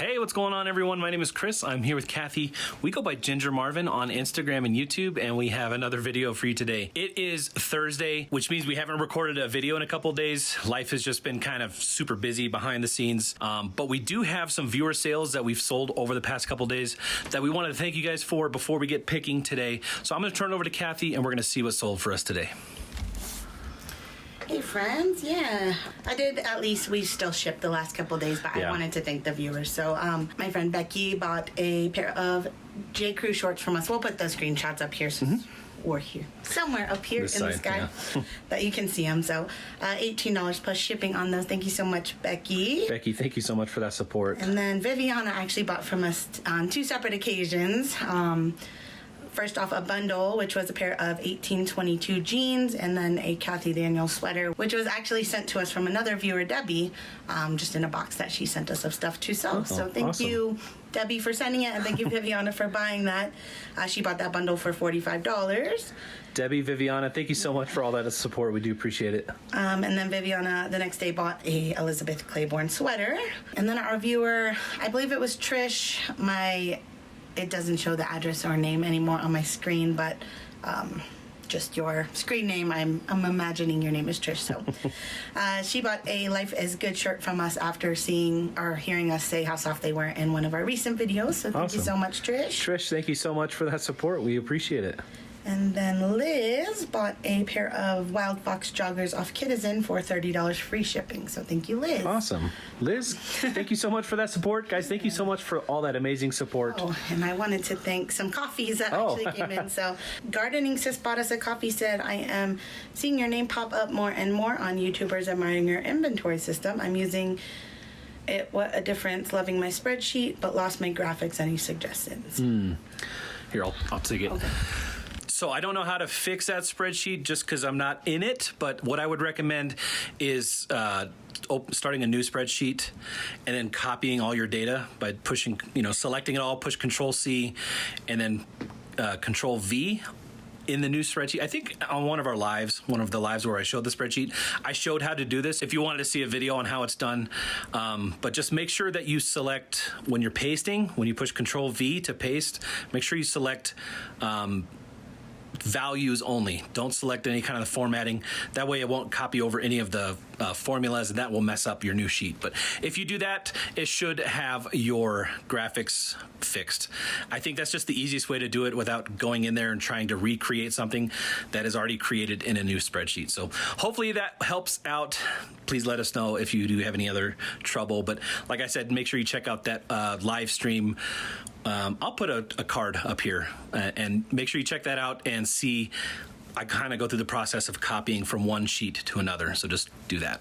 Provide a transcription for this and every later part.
Hey, what's going on, everyone? My name is Chris. I'm here with Kathy. We go by Ginger Marvin on Instagram and YouTube, and we have another video for you today. It is Thursday, which means we haven't recorded a video in a couple of days. Life has just been kind of super busy behind the scenes, but we do have some viewer sales that we've sold over the past couple of days that we wanted to thank you guys for before we get picking today. So I'm going to turn it over to Kathy, and we're going to see what sold for us today. Hey friends, yeah, I did at least, we still shipped the last couple of days, but I wanted to thank the viewers. So my friend Becky bought a pair of J. Crew shorts from us. We'll put the screenshots up here, or here, somewhere up here in the sky that you can see them. So $18 plus shipping on those. Thank you so much, Becky. Becky, thank you so much for that support. And then Viviana actually bought from us on two separate occasions. First off, a bundle, which was a pair of 1822 jeans, and then a Kathy Daniels sweater, which was actually sent to us from another viewer, Debbie, just in a box that she sent us of stuff to sew. So thank you, Debbie, for sending it, and thank you, Viviana, for buying that. She bought that bundle for $45. Debbie, Viviana, thank you so much for all that support. We do appreciate it. And then Viviana the next day bought a Elizabeth Claiborne sweater. And then our viewer, I believe it was Trish, it doesn't show the address or name anymore on my screen, but just your screen name. I'm imagining your name is Trish. So she bought a Life is Good shirt from us after seeing or hearing us say how soft they were in one of our recent videos. So thank you so much, Trish. Trish, thank you so much for that support. We appreciate it. And then Liz bought a pair of Wild Fox joggers off Kitizen for $30 free shipping. So thank you, Liz. Awesome. Liz, thank you so much for that support. Guys, thank you so much for all that amazing support. Oh, and I wanted to thank some coffees that actually came in. So Gardening Sis bought us a coffee, said, I am seeing your name pop up more and more on YouTubers admiring your inventory system. I'm using it. What a difference. Loving my spreadsheet, but lost my graphics. Any suggestions? Here, I'll take it. Okay. So I don't know how to fix that spreadsheet just because I'm not in it, but what I would recommend is starting a new spreadsheet and then copying all your data by pushing, selecting it all, push Control-C, and then Control-V in the new spreadsheet. I think on one of the lives where I showed the spreadsheet, I showed how to do this if you wanted to see a video on how it's done. But just make sure that you select, when you're pasting, when you push Control-V to paste, make sure you select values only. Don't select any kind of formatting. That way it won't copy over any of the formulas, and that will mess up your new sheet. But if you do that, it should have your graphics fixed. I think that's just the easiest way to do it without going in there and trying to recreate something that is already created in a new spreadsheet. So hopefully that helps out. Please let us know if you do have any other trouble. But like I said, make sure you check out that live stream. I'll put a card up here and make sure you check that out and see. I kind of go through the process of copying from one sheet to another. So just do that.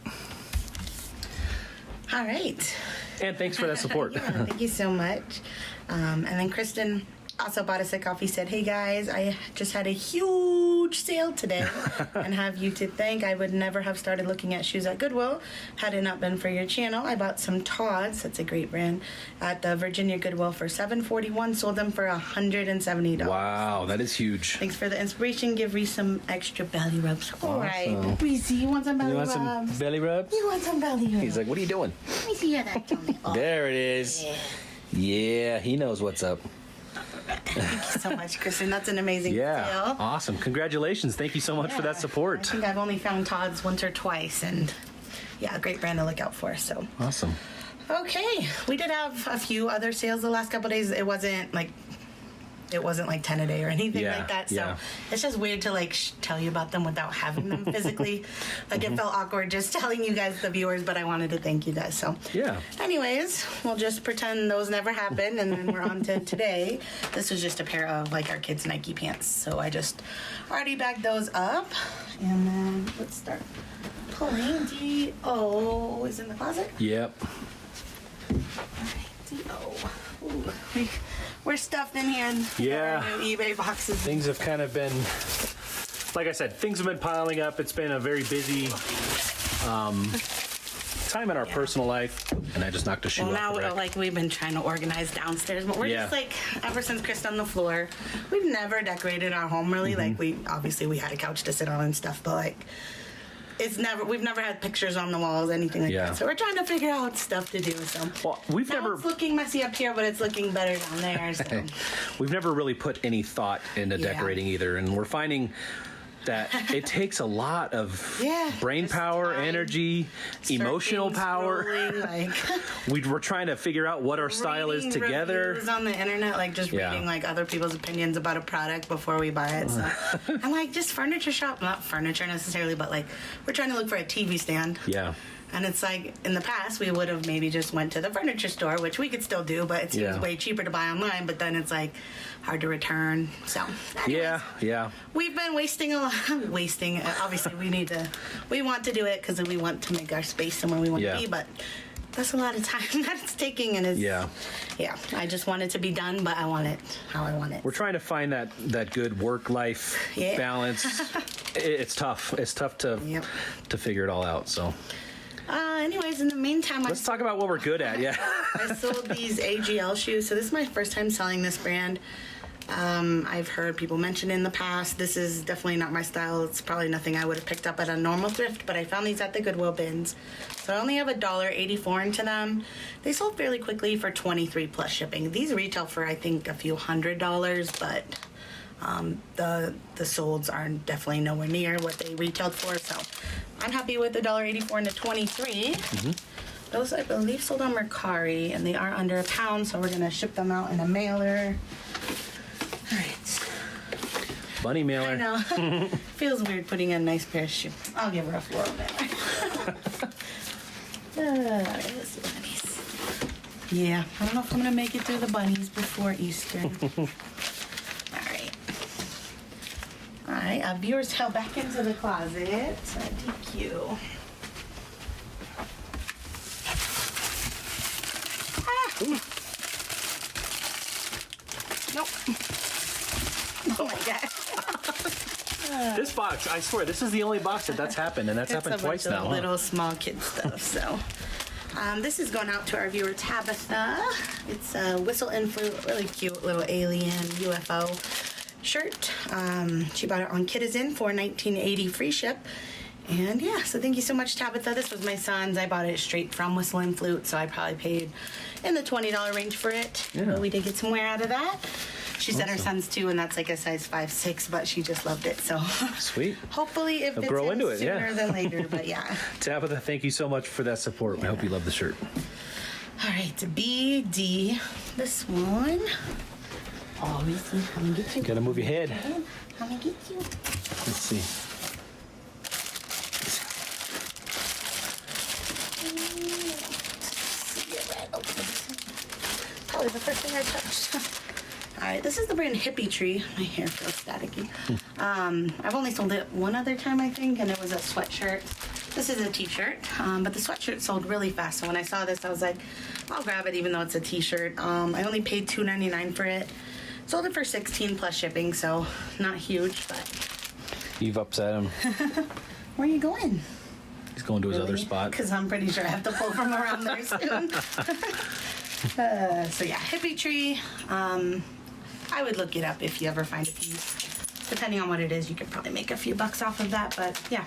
All right. And thanks for that support. Yeah, thank you so much. And then Kristen also bought us a coffee, said, hey guys, I just had a huge sale today and have you to thank. I would never have started looking at shoes at Goodwill had it not been for your channel. I bought some Todds, that's a great brand, at the Virginia Goodwill for $7.41, sold them for $170. Wow, that is huge. Thanks for the inspiration. Give Reese some extra belly rubs. All right, Reese, you want some belly rubs? You want some belly rubs? You want some belly rubs? He's like, what are you doing? Let me see that tummy. Oh, there it is. Yeah, he knows what's up. Thank you so much, Kristen. That's an amazing sale. Awesome. Congratulations. Thank you so much for that support. I think I've only found Todds once or twice, and a great brand to look out for. So awesome. Okay, we did have a few other sales the last couple of days. It wasn't like 10 a day or anything like that. So it's just weird to tell you about them without having them physically. It felt awkward just telling you guys, the viewers, but I wanted to thank you guys. So anyways, we'll just pretend those never happened, and then we're on to today. This was just a pair of our kids' Nike pants. So I just already bagged those up, and then let's start pulling. D.O. is in the closet? Yep. All right, D.O. Ooh, we're stuffed in here. Yeah. New eBay boxes. Things have kind of been, like I said, things have been piling up. It's been a very busy time in our personal life, and I just knocked a shoe off the rack. Now, we've been trying to organize downstairs, but we're just ever since Chris on the floor, we've never decorated our home really. We had a couch to sit on and stuff, but we've never had pictures on the walls, anything like that. So we're trying to figure out stuff to do. So well, it's looking messy up here, but it's looking better down there. So. We've never really put any thought into decorating either, and we're finding that it takes a lot of brain power, time, energy, emotional power. We're trying to figure out what our style is together. Reviews on the internet, like just reading like other people's opinions about a product before we buy it. So I'm like, just furniture shop, not furniture necessarily, but like we're trying to look for a TV stand. Yeah. And it's like, in the past, we would have maybe just went to the furniture store, which we could still do, but it seems way cheaper to buy online, but then it's like hard to return. So, anyways, we've been wasting a lot. Obviously, we want to do it because we want to make our space somewhere we want to be, but that's a lot of time that it's taking. And it's, I just want it to be done, but I want it how I want it. We're trying to find that good work-life balance. It's tough. It's tough to figure it all out, so... anyways, in the meantime, let's talk about what we're good at. I sold these AGL shoes. So this is my first time selling this brand. I've heard people mention in the past. This is definitely not my style. It's probably nothing I would have picked up at a normal thrift, but I found these at the Goodwill bins. So I only have $1.84 into them. They sold fairly quickly for $23 plus shipping. These retail for I think a few $100s, but the solds are definitely nowhere near what they retailed for. So I'm happy with $1.84 into 23. Those I believe sold on Mercari, and they are under £1, so we're gonna ship them out in a mailer. All right. Bunny mailer. I know. Feels weird putting in a nice pair of shoes. I'll give her a floral mailer. All right, let's see bunnies. Yeah, I don't know if I'm gonna make it through the bunnies before Easter. All right, our viewers held back into the closet. Thank you. Nope. Oh my God. This box, I swear, this is the only box that's happened, and that's happened twice now. Little small kid stuff. So, this is going out to our viewer Tabitha. It's a whistle and flute, really cute little alien UFO shirt. She bought it on Kitizen for $19.80 free ship. And yeah, so thank you so much, Tabitha. This was my son's. I bought it straight from Whistle and Flute, so I probably paid in the $20 range for it. But we did get some wear out of that. She said her son's too, and that's like a size 5'6", but she just loved it. So sweet. Hopefully it fits grow into it sooner than later. But yeah. Tabitha, thank you so much for that support. I hope you love the shirt. All right, BD. This one. Obviously, I'm gonna get you. Gotta move your head. I'm gonna get you. Let's see. Probably the first thing I touched. All right, this is the brand Hippie Tree. My hair feels staticky. I've only sold it one other time, I think, and it was a sweatshirt. This is a t-shirt, but the sweatshirt sold really fast. So when I saw this, I was like, I'll grab it even though it's a t-shirt. I only paid $2.99 for it. Sold it for $16 plus shipping, so not huge, but... You've upset him. Where are you going? He's going to his other spot. Because I'm pretty sure I have to pull from around there soon. So yeah, Hippie Tree. I would look it up if you ever find a piece. Depending on what it is, you could probably make a few bucks off of that, but yeah.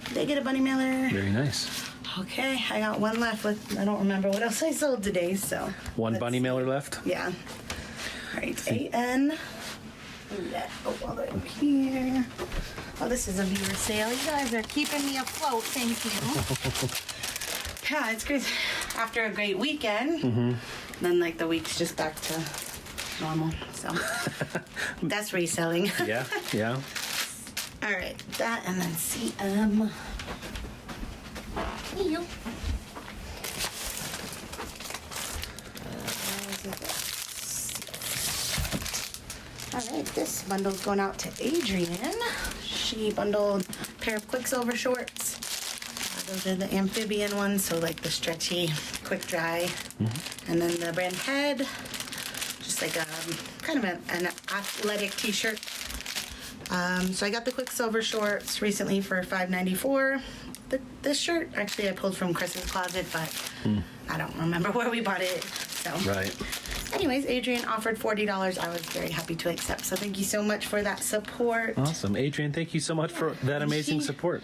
Did I get a bunny mailer? Very nice. Okay, I got one left. I don't remember what else I sold today, so. One bunny mailer left? Yeah. All right, AN. All over here. Oh, this is a viewer sale. You guys are keeping me afloat. Thank you. Yeah, it's great. After a great weekend, then like the week's just back to normal. So that's reselling. Yeah. All right, that and then CM. You. All right, this bundle's going out to Adrian. She bundled a pair of Quicksilver shorts. Those are the amphibian ones, so like the stretchy, quick dry. And then the brand Head, just like a kind of an athletic t-shirt. So I got the Quicksilver shorts recently for $5.94. This shirt, actually I pulled from Chris's closet, but I don't remember where we bought it. So Right. anyways, Adrian offered $40. I was very happy to accept. So thank you so much for that support. Awesome. Adrian, thank you so much for that amazing support.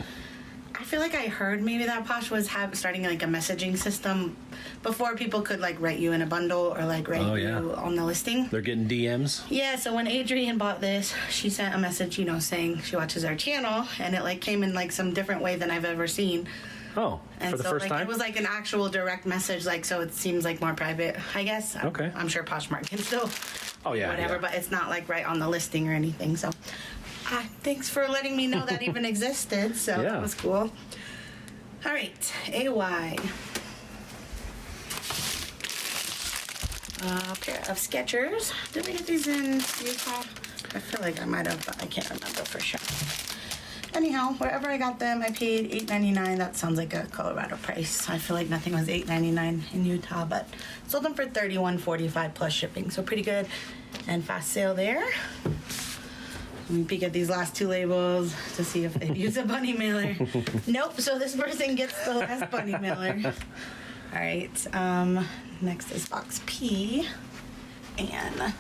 I feel like I heard maybe that Posh was starting like a messaging system before people could like write you in a bundle or like write you on the listing. They're getting DMs. Yeah, so when Adrian bought this, she sent a message, you know, saying she watches our channel, and it like came in like some different way than I've ever seen. Oh, and for the so, first like, time? it was like an actual direct message, like, so it seems like more private, I guess. Okay. I'm sure Poshmark can still whatever, but it's not like right on the listing or anything. So thanks for letting me know that even existed. So that was cool. All right, AY. A pair of Skechers. Did we get these in Utah? I feel like I might have, but I can't remember for sure. Anyhow, wherever I got them, I paid $8.99. That sounds like a Colorado price. I feel like nothing was $8.99 in Utah, but sold them for $31.45 plus shipping, so pretty good and fast sale there. Let me peek at these last two labels to see if they use a bunny mailer. Nope, so this person gets the last bunny mailer. All right, next is box P, and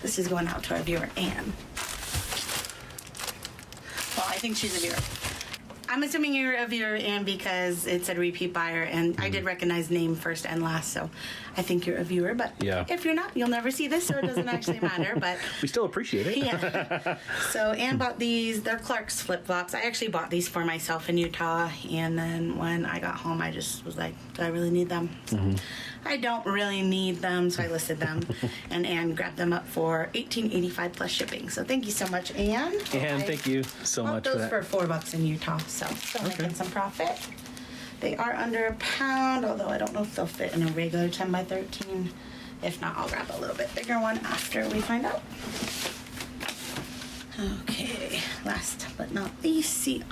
this is going out to our viewer, Anne. Well, I think she's a viewer. I'm assuming you're a viewer, Anne, because it said repeat buyer, and I did recognize name first and last, so I think you're a viewer. But if you're not, you'll never see this, so it doesn't actually matter. But we still appreciate it. Yeah. So Anne bought these. They're Clark's flip-flops. I actually bought these for myself in Utah, and then when I got home, I just was like, do I really need them? So I don't really need them, so I listed them, and Anne grabbed them up for $18.85 plus shipping. So thank you so much, Anne. Anne, thank you so much for that. Those for $4 in Utah, so still making some profit. They are under a pound, although I don't know if they'll fit in a regular 10x13. If not, I'll grab a little bit bigger one after we find out. Okay, last but not least, CI.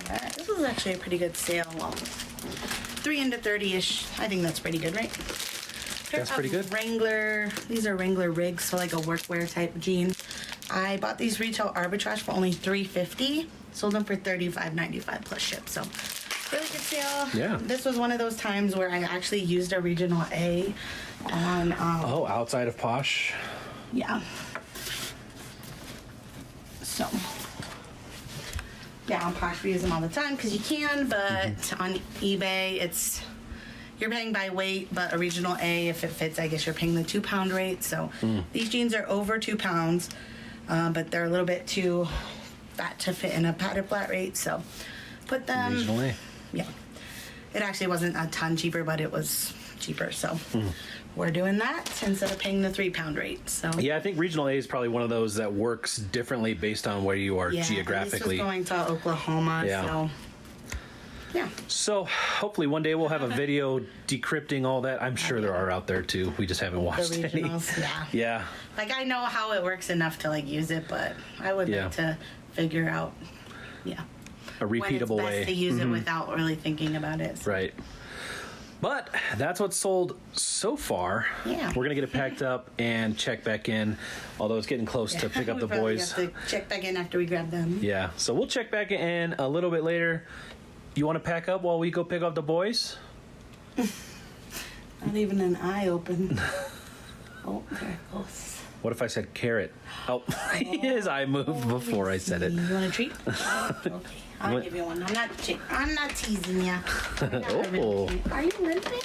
Alright, this was actually a pretty good sale. 3 into 30-ish. I think that's pretty good, right? That's pretty good. Wrangler. These are Wrangler rigs, so like a workwear type jean. I bought these retail arbitrage for only $3.50. Sold them for $35.95 plus ship. So really good sale. Yeah. This was one of those times where I actually used a regional A on. Outside of Posh. Yeah. So. Yeah, on Posh we use them all the time because you can, but on eBay you're paying by weight, but a regional A, if it fits, I guess you're paying the 2-pound rate. So these jeans are over 2 pounds, but they're a little bit too fat to fit in a padded flat rate. So put them. Regional A. Yeah. It actually wasn't a ton cheaper, but it was cheaper. So we're doing that instead of paying the 3-pound rate. So yeah, I think regional A is probably one of those that works differently based on where you are geographically. This was going to Oklahoma, so. Yeah. So hopefully one day we'll have a video decrypting all that. I'm sure there are out there too. We just haven't watched The any. regionals, Yeah. Like I know how it works enough to like use it, but I would like to figure out, a repeatable when it's best way to use it without really thinking about it. So. Right. But that's what's sold so far. Yeah. We're gonna get it packed up and check back in. Although it's getting close to pick up the boys. Have to check back in after we grab them. Yeah. So we'll check back in a little bit later. You want to pack up while we go pick up the boys? Not even an eye open. Oh, there it goes. What if I said carrot? Oh, his eye moved before I said it. You want a treat? Okay, I'll give you one. I'm not teasing you. Oh. Are you limping?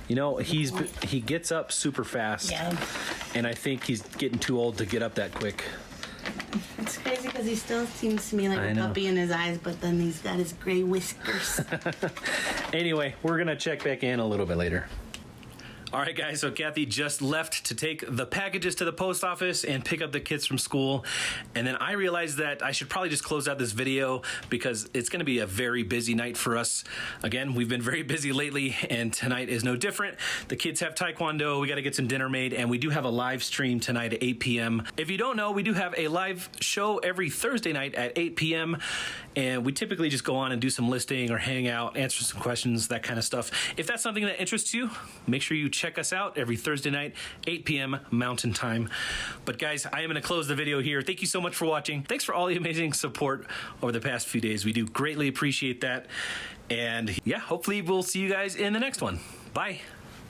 You know, he gets up super fast. Yeah. And I think he's getting too old to get up that quick. It's crazy because he still seems to me like a puppy in his eyes, but then he's got his gray whiskers. Anyway, we're going to check back in a little bit later. All right, guys, so Kathy just left to take the packages to the post office and pick up the kids from school. And then I realized that I should probably just close out this video because it's going to be a very busy night for us. Again, we've been very busy lately, and tonight is no different. The kids have taekwondo. We got to get some dinner made, and we do have a live stream tonight at 8 p.m. If you don't know, we do have a live show every Thursday night at 8 p.m., and we typically just go on and do some listing or hang out, answer some questions, that kind of stuff. If that's something that interests you, make sure you check check us out every Thursday night, 8 p.m. Mountain Time. But guys, I am going to close the video here. Thank you so much for watching. Thanks for all the amazing support over the past few days. We do greatly appreciate that. And yeah, hopefully we'll see you guys in the next one. Bye.